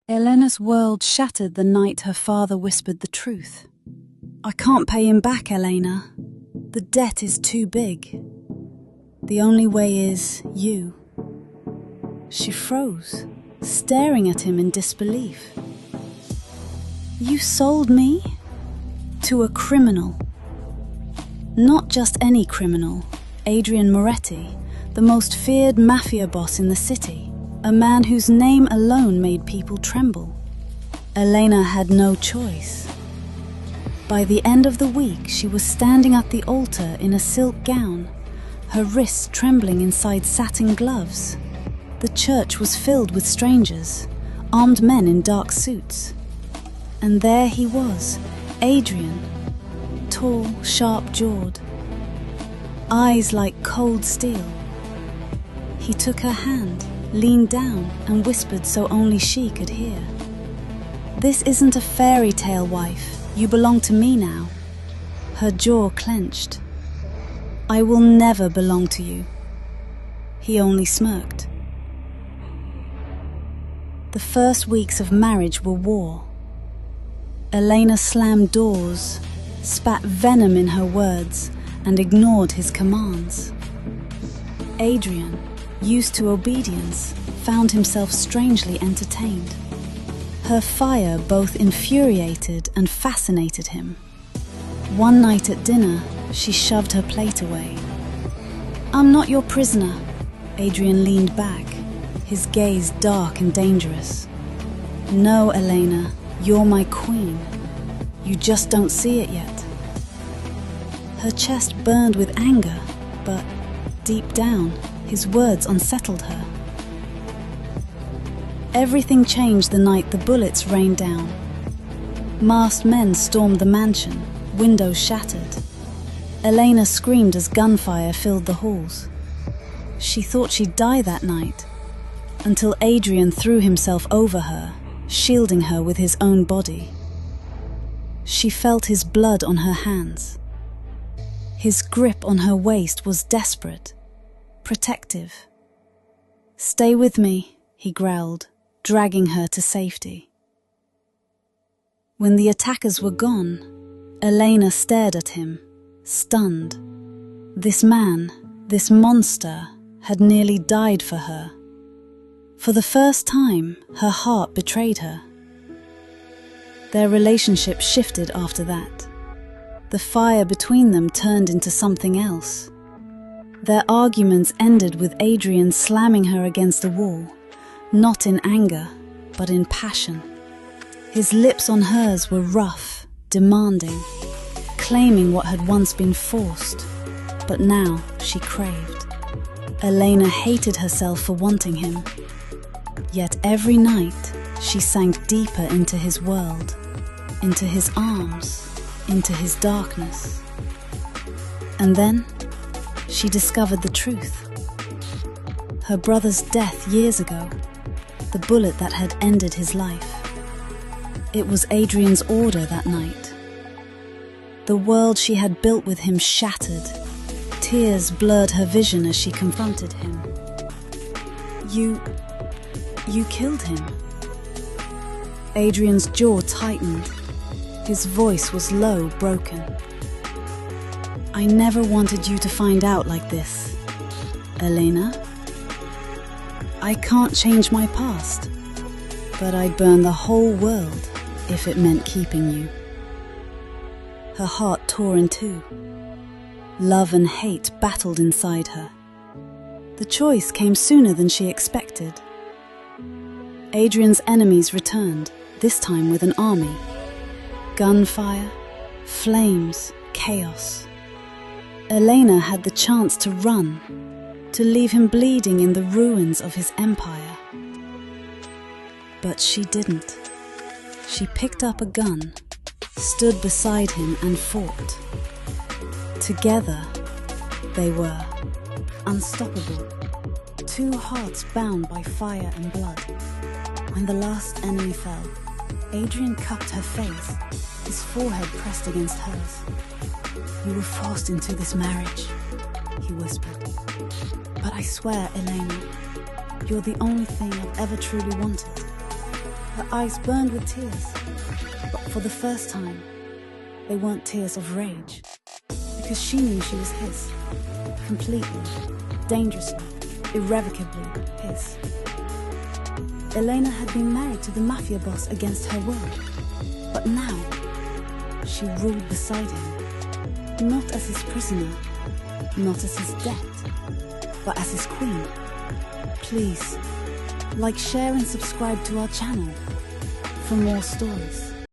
Elena's world shattered the night her father whispered the truth. "I can't pay him back, Elena. The debt is too big. The only way is you." She froze, staring at him in disbelief. "You sold me? To a criminal. Not just any criminal, Adrian Moretti, the most feared mafia boss in the city, a man whose name alone made people tremble." Elena had no choice. By the end of the week, she was standing at the altar in a silk gown, her wrists trembling inside satin gloves. The church was filled with strangers, armed men in dark suits. And there he was, Adrian, tall, sharp-jawed, eyes like cold steel. He took her hand, leaned down, and whispered so only she could hear. "This isn't a fairy tale, wife. You belong to me now." Her jaw clenched. "I will never belong to you." He only smirked. The first weeks of marriage were war. Elena slammed doors, spat venom in her words, and ignored his commands. Adrian, used to obedience, found himself strangely entertained. Her fire both infuriated and fascinated him. One night at dinner, she shoved her plate away. "I'm not your prisoner." Adrian leaned back, his gaze dark and dangerous. "No, Elena, you're my queen. You just don't see it yet." Her chest burned with anger, but deep down, his words unsettled her. Everything changed the night the bullets rained down. Masked men stormed the mansion, windows shattered. Elena screamed as gunfire filled the halls. She thought she'd die that night, until Adrian threw himself over her, shielding her with his own body. She felt his blood on her hands. His grip on her waist was desperate, protective. "Stay with me," he growled, dragging her to safety. When the attackers were gone, Elena stared at him, stunned. This man, this monster, had nearly died for her. For the first time, her heart betrayed her. Their relationship shifted after that. The fire between them turned into something else. Their arguments ended with Adrian slamming her against the wall, not in anger, but in passion. His lips on hers were rough, demanding, claiming what had once been forced, but now she craved. Elena hated herself for wanting him. Yet every night, she sank deeper into his world, into his arms, into his darkness. And then, she discovered the truth. Her brother's death years ago, the bullet that had ended his life. It was Adrian's order that night. The world she had built with him shattered. Tears blurred her vision as she confronted him. You killed him." Adrian's jaw tightened. His voice was low, broken. "I never wanted you to find out like this, Elena. I can't change my past, but I'd burn the whole world if it meant keeping you." Her heart tore in two. Love and hate battled inside her. The choice came sooner than she expected. Adrian's enemies returned, this time with an army. Gunfire, flames, chaos. Elena had the chance to run, to leave him bleeding in the ruins of his empire. But she didn't. She picked up a gun, stood beside him and fought. Together, they were unstoppable. Two hearts bound by fire and blood. When the last enemy fell, Adrian cupped her face, his forehead pressed against hers. "You were forced into this marriage," he whispered. "But I swear, Elena, you're the only thing I've ever truly wanted. Her eyes burned with tears, but for the first time, they weren't tears of rage, because she knew she was his, completely, dangerously, irrevocably his. Elena had been married to the mafia boss against her will, but now she ruled beside him, not as his prisoner, not as his debt, but as his queen. Please, like, share and subscribe to our channel for more stories.